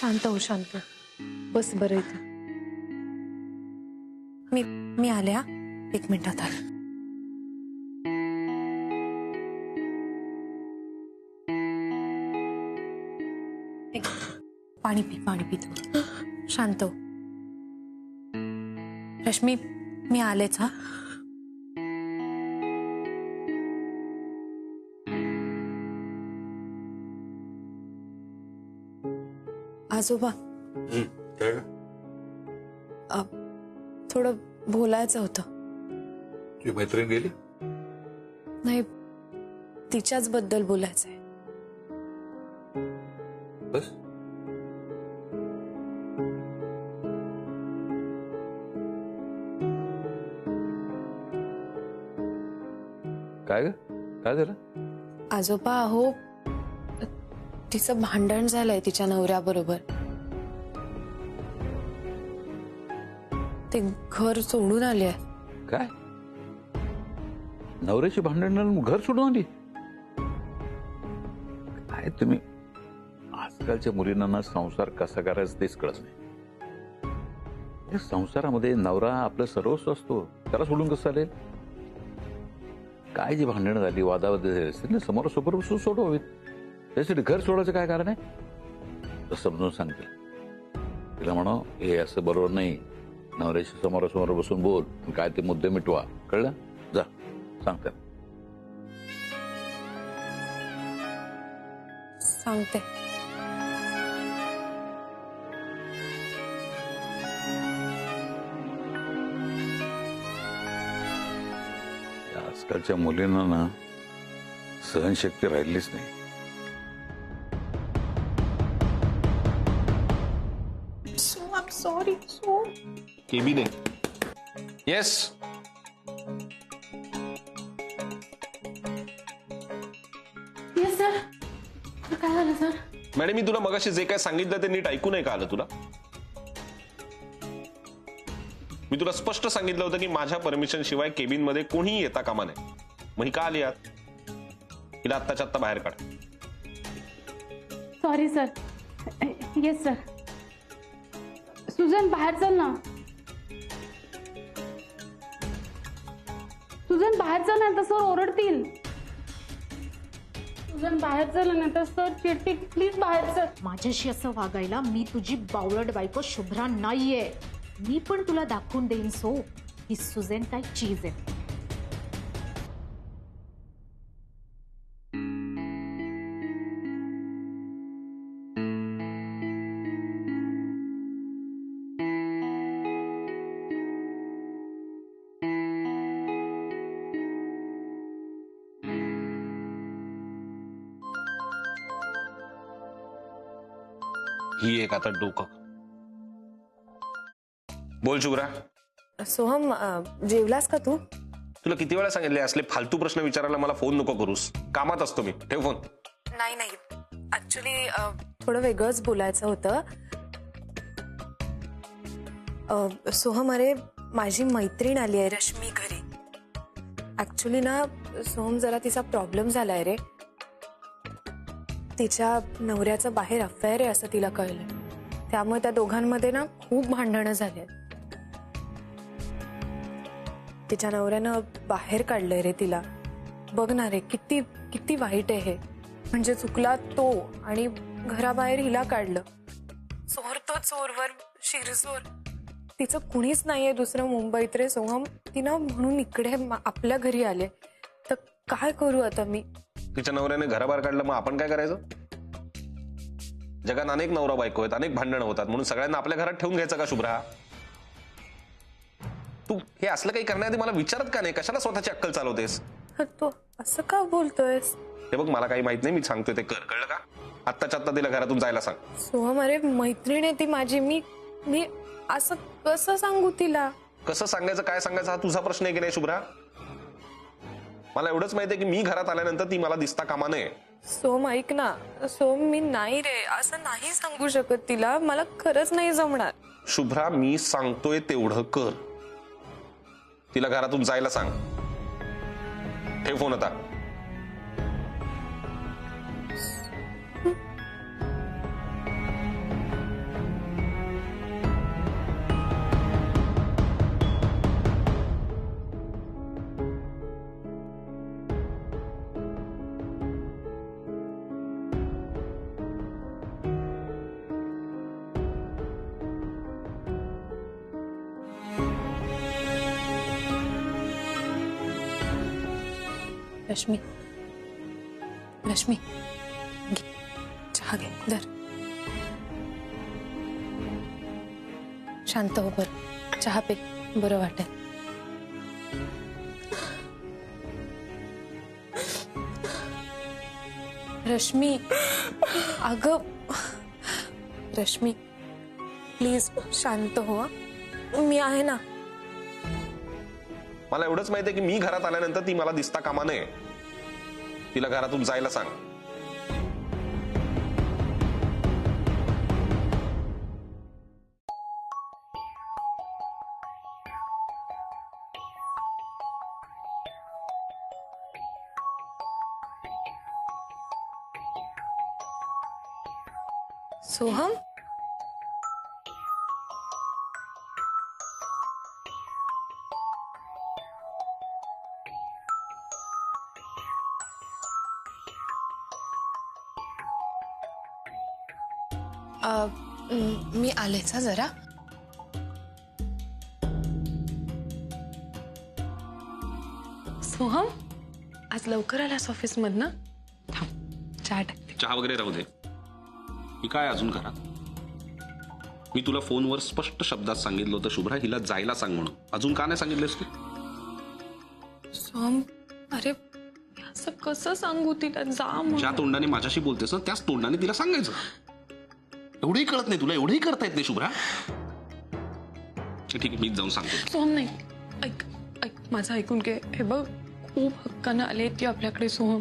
शांत हो, शांत. बस बरं इथं. मी आले हा. 1 मिनिटात आले. पाणी पी तू. शांत हो. रश्मी, मी आलेच हा. आजोबा, थोडं बोलायचं होतं. तुझी मैत्रीण गेली? नाही, तिच्याच बद्दल बोलायचंय. बस? काय झालं? आजोबा, अहो तिचं भांडण झालंय तिच्या नवऱ्याबरोबर. ते घर सोडून आले. काय? नवऱ्याची भांडण घर सोडून आली? काय तुम्ही आजकालच्या मुलींना ना संसार कसा करायचा तेच कळत नाही. संसारामध्ये नवरा आपलं सर्वस्व असतो, त्याला सोडून कसं चालेल? काय जी भांडणं झाली, वादावादी झाली असतील ना, समोरासमोर बसून सोडवावीत. त्यासाठी घर सोडायचं काय कारण आहे? तर समजून सांगते तिला, म्हणा हे असं बरोबर नाही, नवऱ्याशी समोरासमोर बसून बोल, काय ते मुद्दे मिटवा. कळलं? जा सांगते. सांगते. आजकालच्या मुलींना ना सहनशक्ती राहिलीच नाही. सॉरी. केबी ने. येस. Yes sir. काय झालं सर? मॅडम, मी तुला मगाशी जे काय सांगितलं ते नीट ऐकू नाही का आलं तुला? मी तुला स्पष्ट सांगितलं होतं की माझ्या परमिशन शिवाय केबिन मध्ये कोणीही येता कामा नये. मग ही का आली आत? हिला आत्ताच्या आत्ता बाहेर काढ. Sorry sir. Yes sir. Sujan, बाहेर चल ना. सुजन, बाहेर चल ना, तर सर ओरडतील. सुजन, बाहेर चल ना, तर सर चिडतील. प्लीज बाहेर चल. माझ्याशी असं वागायला मी तुझी बावळट बायको शुभ्रा नाहीये. मी पण तुला दाखवून देईन सो ही सुजेन काय चीज आहे. ही एक आता डोकं. बोल शुभ्रा. सोहम, जेवलास का तू? तुला किती वेळा सांगितले असले फालतू प्रश्न विचारायला मला फोन नको करूस. कामात असतो मी. ठेव फोन. नाही, ऍक्च्युली थोडं वेगळंच बोलायचं होतं. सोहम, अरे माझी मैत्रीण आली आहे रश्मी घरी. ऍक्च्युली ना सोहम, जरा तिचा प्रॉब्लेम झालाय रे. तिच्या नवऱ्याचं बाहेर अफेअर आहे असं तिला कळलं. त्यामुळे त्या दोघांमध्ये ना खूप भांडणं झाले. तिच्या नवऱ्यानं बाहेर काढलंय रे तिला. बघ ना रे, किती किती वाईट आहे हे. म्हणजे चुकला तो आणि घराबाहेर हिला काढलं. चोर तो चोरवर शिरजोर. तिचं कुणीच नाहीये दुसरं मुंबईत रे सोहम. तिनं म्हणून इकडे आपल्या घरी आले. तर काय करू आता मी? तिच्या नवऱ्याने घराबाहेर काढलं, मग आपण काय करायचं? जगात अनेक नवरा बायको आहेत, अनेक भांडणं होतात, म्हणून सगळ्यांना आपल्या घरात ठेवून घ्यायचं का शुभ्रा? तू हे असलं काही करण्याआधी मला विचारत का नाही? कशाला स्वतःची अक्कल चालवतेस? तो असं का बोलतोयस? ते बघ, मला काही माहित नाही, मी सांगतोय ते कर. कळलं का? आत्ताच्या आत्ता तिला घरातून जायला सांग. सोहम, अरे मैत्रीण आहे ती माझी. मी असं कसं सांगू तिला? कसं सांगायचं, काय सांगायचं हा तुझा प्रश्न आहे की नाही शुभ्रा? मला एवढंच माहिती आहे की मी घरात आल्यानंतर ती मला दिसता कामा नये. सोम, ऐक ना. सोम, मी नाही रे, असं नाही सांगू शकत तिला. मला खरंच नाही जमणार. शुभ्रा, मी सांगतोय तेवढं कर. तिला घरातून जायला सांग. ठेव फोन आता. रश्मी रश्मी घे, चहा घे धर. शांत हो बरं, चहा पे, बरं वाटेल. रश्मी अगं रश्मी प्लीज शांत हो हं. मी आहे ना. मला एवढंच माहितीये की मी घरात आल्यानंतर ती मला दिसता कामा नये. तिला घरातून जायला सांग. सोहम मी आलेच हं जरा. सोहम आज लवकर आलास ऑफिस मधनं. थांब चहा टाकते. चहा वगैरे राहू दे. ही काय अजून घरात? मी तुला फोनवर स्पष्ट शब्दात सांगितलं होतं शुभ्रा हिला जायला सांग म्हणून. अजून का नाही सांगितलंस तू? सोहम अरे असं कसं सांगू तिला जा म्हणून. ज्या तोंडाने माझ्याशी बोलतेस ना त्याच तोंडाने तिला सांगायचं. एवढंही कळत नाही तुला? एवढंही करता येत नाही शुभ्रा? ठीक आहे मीच जाऊन सांगतो. सोहम नाही, ऐक ऐक माझं ऐकून घे. हे बघ खूप हक्कानं आले ती आपल्याकडे. सोहम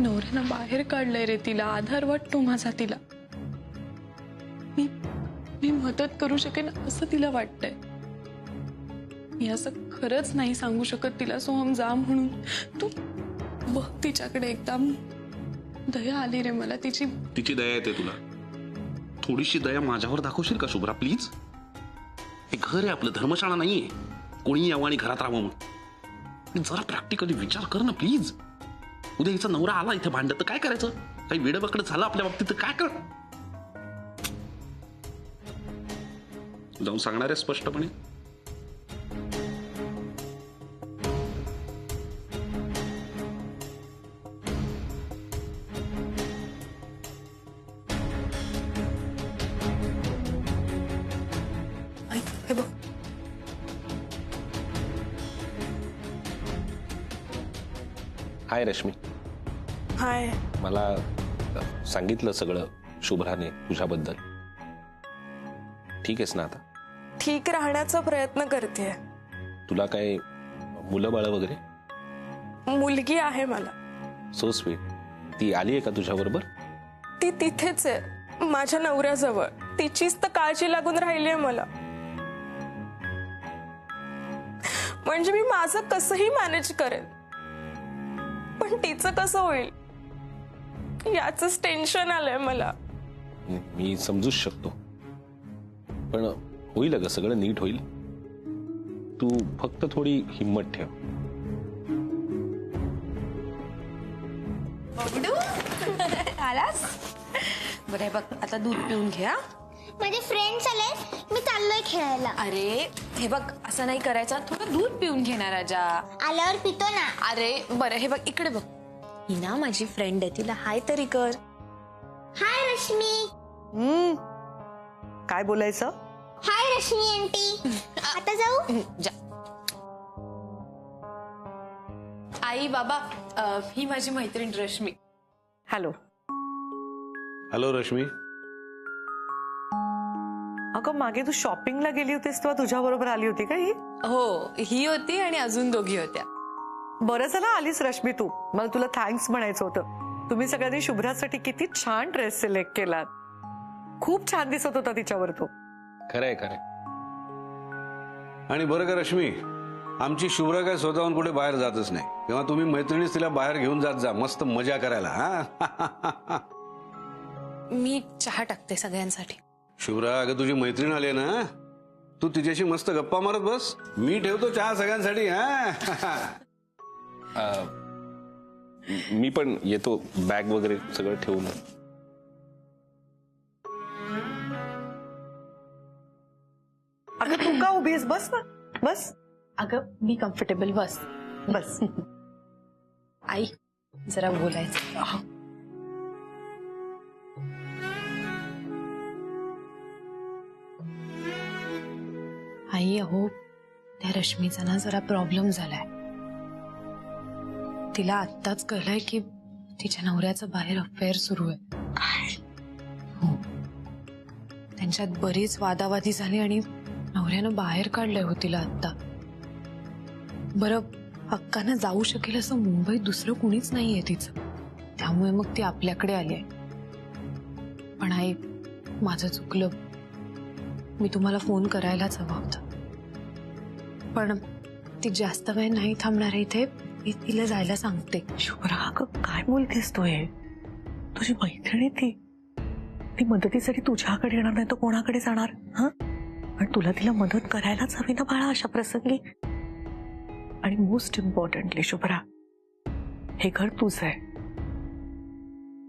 नवऱ्यानं बाहेर काढलंय रे तिला. आधार वाटतो माझा तिला. मी मदत करू शकेन असं तिला वाटतंय. मी असं खरंच नाही सांगू शकत तिला सोहम जा म्हणून. तू बघ तिच्याकडे एकदम दया आली रे मला तिची. तिची दया येते तुला? थोडीशी दया माझ्यावर दाखवशील का शुभ्रा प्लीज? हे घर आहे आपलं, धर्मशाळा नाहीये. कोणी यावं आणि घरात राहावं म्हणून. जरा प्रॅक्टिकली विचार कर ना प्लीज. उद्या हिचा नवरा आला इथे भांडत तर काय करायचं? काही वेडबकड झालं आपल्या बाबतीत तर काय कर? जाऊन सांगणार आहे स्पष्टपणे? हे बघ हाय रश्मी. हाय. मला सांगितलं सगळं शुभ्राने तुझ्याबद्दल. ठीक आहेस ना आता? ठीक राहण्याचा प्रयत्न करतेय. तुला काय मुलं बाळ वगैरे? मुलगी आहे मला. So sweet. ती आली आहे का तुझ्या बरोबर? ती तिथेच आहे माझ्या नवऱ्याजवळ. तिचीच तर काळजी लागून राहिली आहे मला. म्हणजे मी माझं कसंही मॅनेज करेन पण तिचं कसं होईल याचंच टेन्शन आलंय मला. मी समजूच शकतो पण होईल अगं, सगळं नीट होईल. तू फक्त थोडी हिम्मत ठेव. आलास बरं बघ आता दूध पिऊन घ्या. माझे फ्रेंड्स आले, मी चाललोय खेळायला. अरे हे बघ असं नाही करायचं, थोडं दूध पिऊन घे ना राजा. आल्यावर पितो ना. अरे बरं हे बघ इकडे बघ. ही ना माझी फ्रेंड आहे, तिला हाय तरी कर. हाय रश्मी. काय बोलायचं? हाय रश्मी आंटी. आता जाऊ? जा. आई बाबा ही माझी मैत्रीण रश्मी. हॅलो. हॅलो रश्मी. अगं मागे तू शॉपिंगला गेली होतीस तेव्हा तुझ्या बरोबर आली होती का ही? हो ही होती आणि अजून दोघी होत्या. बरं झालं आलीस रश्मी तू. मला तुला थँक्स म्हणायचं होतं. तुम्ही सगळ्यांनी शुभ्रासाठी किती छान ड्रेस सिलेक्ट केलात. खूप छान दिसत होता तिच्यावर तो. खरंय खरंय. आणि बरं का रश्मी, आमची शुभ्रा काय स्वतःहून कुठे बाहेर जातच नाही. तेव्हा तुम्ही मैत्रिणीच तिला बाहेर घेऊन जात जा मस्त मजा करायला. हा मी चहा टाकते सगळ्यांसाठी. शुभ्रा अगं तुझी मैत्रीण आली ना, तू तिच्याशी मस्त गप्पा मारत बस. मी ठेवतो चहा सगळ्यांसाठी. हा मी पण येतो, बॅग वगैरे सगळं ठेवून. अगं तू का उभी आहेस? बस ना बस. अगं मी कम्फर्टेबल बस. बस. आई जरा बोलायचं. आई अहो त्या रश्मीचा ना जरा प्रॉब्लेम झालाय. तिला आत्ताच कळलंय की तिच्या नवऱ्याचं बाहेर अफेअर सुरू आहे. हो त्यांच्यात बरीच वादावादी झाली आणि नवऱ्यानं बाहेर काढलंय हो तिला आत्ता. बरं हक्कानं जाऊ शकेल असं मुंबईत दुसरं कुणीच नाहीये तिचं, त्यामुळे मग ती आपल्याकडे आली आहे. पण आई माझं चुकलं, मी तुम्हाला फोन करायलाच हवा होता. पण ती जास्त वेळ नाही थांबणार आहे इथे, मी तिला जायला सांगते. शुभ्रा अगं काय बोलतेस तू? हे तुझी मैत्रिणी ती मदतीसाठी तुझ्याकडे येणार नाही तर कोणाकडे जाणार? हा पण तुला तिला मदत करायलाच हवी ना बाळा अशा प्रसंगी. आणि मोस्ट इम्पॉर्टंटली शुभ्रा, हे घर तुझं आहे.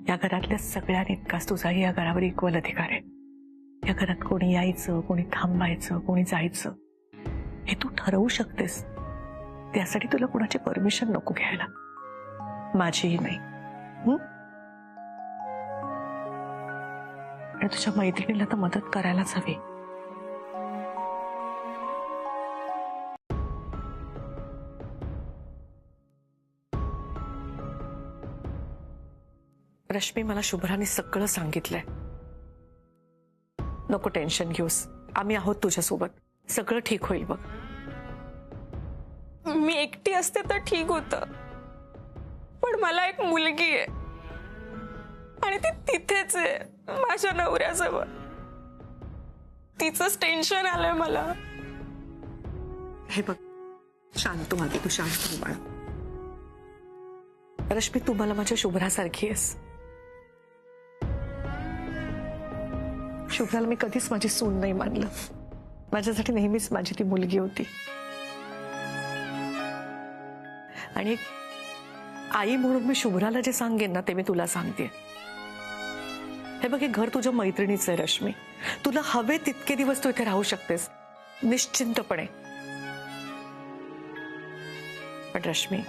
या घरातल्या सगळ्यांइतकाच तुझाही या घरावर इक्वल अधिकार आहे. या घरात कोणी यायचं, कोणी थांबायचं, कोणी जायचं हे तू ठरवू शकतेस. त्यासाठी तुला कोणाची परमिशन नको घ्यायला, माझीही नाही. आणि तुझ्या मैत्रिणीला तर मदत करायलाच हवी. रश्मी, मला शुभ्राने सगळं सांगितलंय. नको टेन्शन घेऊस, आम्ही आहोत तुझ्यासोबत. सगळं ठीक होईल बघ. मी एकटी असते तर ठीक होतं, पण मला एक मुलगी आहे आणि ती तिथेच आहे माझ्या नवऱ्याजवळ. तिचंच टेन्शन आलंय मला. हे बघ शांत माझी, तू शांत हो बाळा. रश्मी, तू मला माझ्या शुभ्रासारखी आहेस. शुभ्राला मी कधीच माझी सून नाही मानलं. माझ्यासाठी नेहमीच माझी ती मुलगी होती. आणि आई म्हणून मी शुभ्राला जे सांगेन ना ते मी तुला सांगते. हे बघ, हे घर तुझ्या मैत्रिणीचं आहे रश्मी. तुला हवे तितके दिवस तू इथे राहू शकतेस निश्चिंतपणे. पण रश्मी,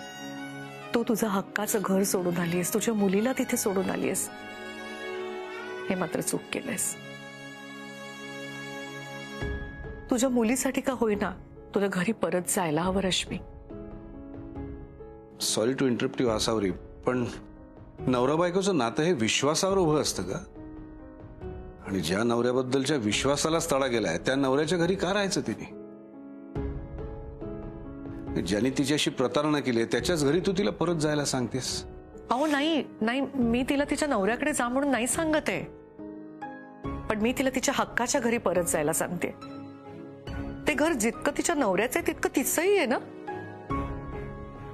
तू तुझं हक्काचं घर सोडून आलीस, तुझ्या मुलीला तिथे सोडून आलीस. हे मात्र चूक केलंयस. तुझ्या मुलीसाठी का होईना तुला घरी परत जायला हवं Rashmi. Sorry to interrupt you Asavari, पण नवरा बायकोचं नातं हे विश्वासावर उभं असतं का? आणि ज्या नवऱ्याबद्दलच्या विश्वासालाच तडा गेलाय त्या नवऱ्याच्या घरी का राहायचं तिने? ज्यांनी तिच्याशी प्रतारणा केली त्याच्याच घरी तू तिला परत जायला सांगतेस? अहो नाही नाही, मी तिला तिच्या नवऱ्याकडे जा म्हणून नाही सांगत आहे. पण मी तिला तिच्या हक्काच्या घरी परत जायला सांगते. ते घर जितकं तिच्या नवऱ्याचं आहे तितकं तिचंही आहे ना.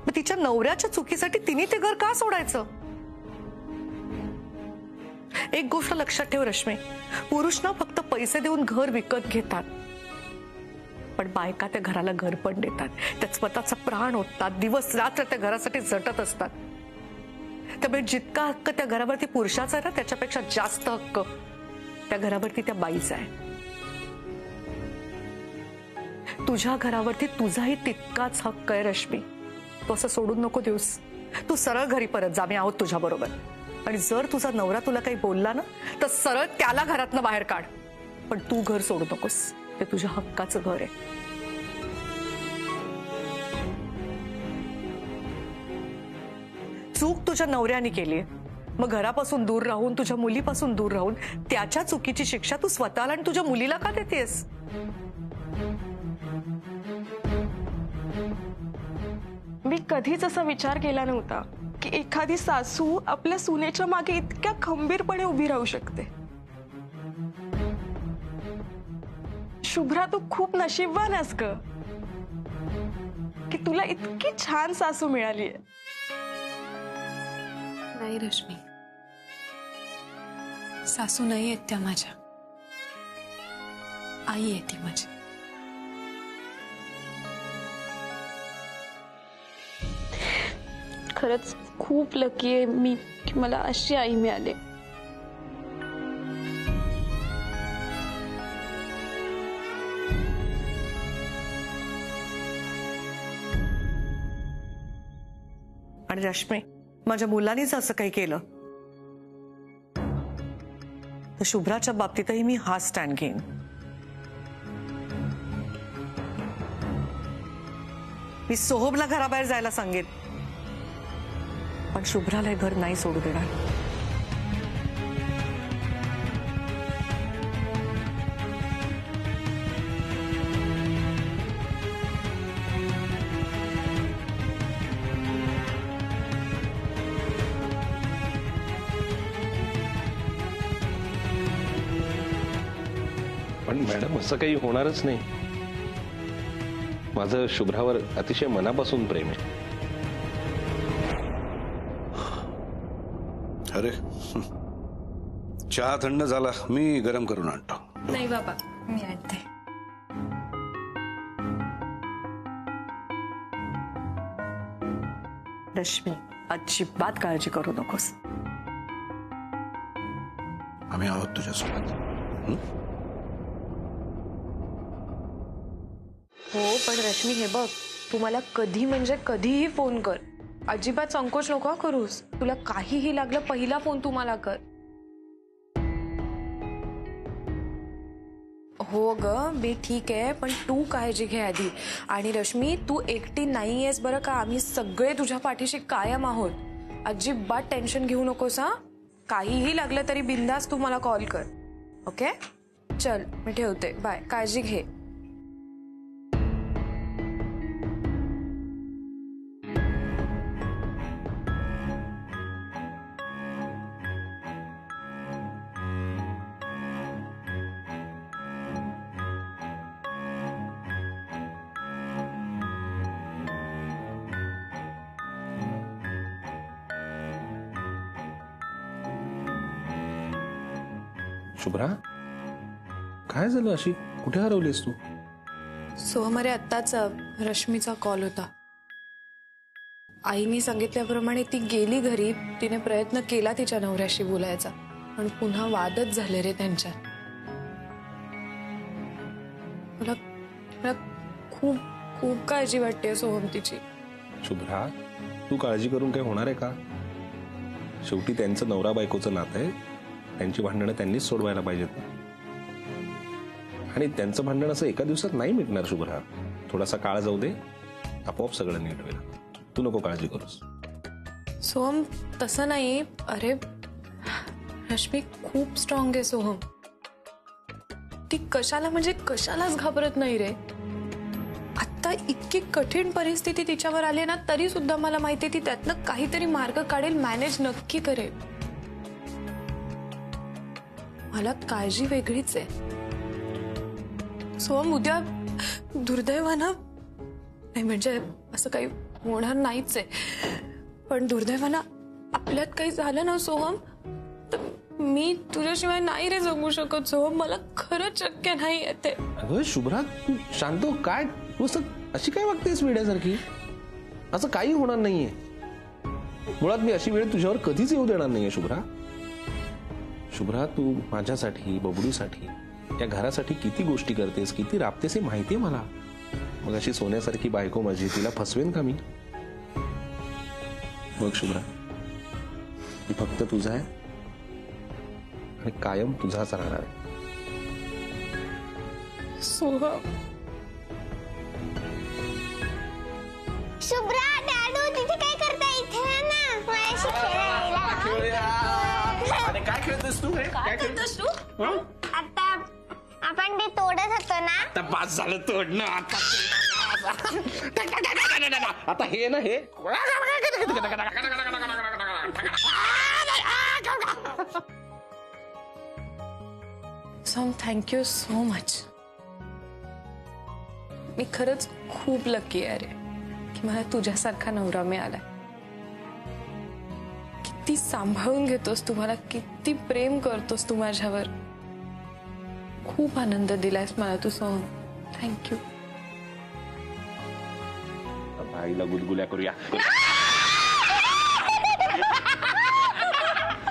मग तिच्या नवऱ्याच्या चुकीसाठी तिने ते घर का सोडायचं? एक गोष्ट लक्षात ठेव रश्मी, पुरुष ना फक्त पैसे देऊन घर विकत घेतात, पण बायका त्या घराला घर पण देतात. त्यात स्वतःचा प्राण ओततात, दिवस रात्र त्या घरासाठी झटत असतात. त्यामुळे जितका हक्क त्या घरावरती पुरुषाचा आहे ना त्याच्यापेक्षा जास्त हक्क त्या घरावरती त्या बाईचा आहे. तुझ्या घरावरती तुझाही तितकाच हक्क आहे रश्मी. तू असं सोडून नको देऊस. तू सरळ घरी परत जा, मी आहोत तुझ्या बरोबर. आणि जर तुझा नवरा तुला काही बोलला ना तर सरळ त्याला घरातनं बाहेर काढ. पण तू घर सोडू नकोस, ते तुझ्या हक्काचं घर आहे. चूक तुझ्या नवऱ्याने केली, मग घरापासून दूर राहून, तुझ्या मुलीपासून दूर राहून त्याच्या चुकीची शिक्षा तू स्वतःला आणि तुझ्या मुलीला का देतेस? मी कधीच असा विचार केला नव्हता की एखादी सासू आपल्या सुनेच्या मागे इतक्या खंबीरपणे उभी राहू शकते. शुभ्रा, तू खूप नशीबवान आहेस ग की तुला इतकी छान सासू मिळाली आहे. नाही रश्मी, सासू नाही आहेत त्या माझ्या, आई आहे ती माझी. खरंच खूप लकी आहे मी की मला अशी आई मिळाली. आणि रश्मी, माझ्या मुलांनीच असं काही केलं तर शुभ्राच्या बाबतीतही मी हा स्टँड घेईन. मी सोहमला घराबाहेर जायला सांगेन, पण शुभ्राला हे घर नाही सोडू देणार. पण मॅडम असं काही होणारच नाही. माझं शुभ्रावर अतिशय मनापासून प्रेम आहे. अरे चहा थंड झाला, मी गरम करून आणतो. नाही बाबा, मी आणते. रश्मी, अजिबात काळजी करू नकोस. आम्ही आहोत तुझ्यासोबत. हो, पण रश्मी हे बघ, तू मला कधी म्हणजे कधीही फोन कर. अजिबात संकोच नको करूस. तुला काहीही लागलं, पहिला फोन तू मला कर. हो ग, मी ठीक आहे, पण तू काळजी घे आधी. आणि रश्मी, तू एकटी नाहीयेस बरं का. आम्ही सगळे तुझ्या पाठीशी कायम आहोत. अजिबात टेन्शन घेऊ नकोस हा. काहीही लागलं तरी बिंदास तू मला कॉल कर. ओके, चल मी ठेवते. बाय, काळजी घे. शुभ्रा, काय झालं? अशी कुठे हरवलीस तू? सोमवारी आत्ताच रश्मीचा कॉल होता. आईनी सांगितल्याप्रमाणे ती गेली घरी. तिने प्रयत्न केला तिच्या नवऱ्याशी बोलायचा, पण पुन्हा वादच झाले रे त्यांच्यात. मला खूप खूप काळजी वाटते सोहम तिची. शुभ्रा, तू काळजी करून काय होणार आहे का? शेवटी त्यांचं नवरा बायकोचं नातं आहे. त्यांची भांडणं त्यांनीच सोडवायला पाहिजेत ना. आणि त्यांचं भांडण असं एका दिवसात नाही मिटणार शुभ्रा. थोडासा काळ जाऊ दे, आपोआप सगळं नीट होईल. तू नको काळजी करूस. सोहम, तसं नाही. अरे रश्मी खूप स्ट्रॉंग आहे सोहम. ती कशाला म्हणजे कशालाच घाबरत नाही रे. आता इतकी कठीण परिस्थिती तिच्यावर आली ना, तरी सुद्धा मला माहिती ती त्यातनं काहीतरी मार्ग काढेल, मॅनेज नक्की करेल. मला काळजी वेगळीच आहे. सोहम, उद्या दुर्दैवानं, नाही म्हणजे असं काही होणार नाहीच आहे, पण दुर्दैवानं आपल्यात काही झालं ना सोहम, तर मी तुझ्याशिवाय नाही रे जगू शकत सोहम. मला खरंच शक्य नाही येते. अगं शुभ्रा, तू शांत हो. काय तू अशी काय वागतेस वेड्यासारखी? असं काही होणार नाहीये. मुळात मी अशी वेळ तुझ्यावर कधीच येऊ देणार नाहीये शुभ्रा. शुभ्रा, तू माझ्यासाठी, बबडूसाठी, या घरासाठी किती गोष्टी करतेस, किती राबतेस हे माहितीये मला. मग अशी सोन्यासारखी बायको माझी, तिला फसवेन का मी? बघ शुभ्रा, मी फक्त तुझा आहे आणि कायम तुझाच राहणार आहे. सोहम, शुभ्रा, डॅडू तिथे काय करता? इथे ना माझ्याशी खेळायला. आणि काय खेळतेस तू? काय खेळतेस तू? आता आपण ते तोडत होतो ना. आता पास झालं तोडणं. आता हे ना हे सोहम, थँक्यू सो मच. मी खरंच खूप लकी आहे रे की मला तुझ्यासारखा नवरा मिळालाय. किती सांभाळून घेतोस तू मला, किती प्रेम करतोस तू माझ्यावर. खूप आनंद दिलायस मला तू सोहम. थँक्यू. आईला गुदगुल्या करूया.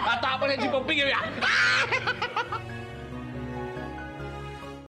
आता आपण याची पप्पी घेऊया.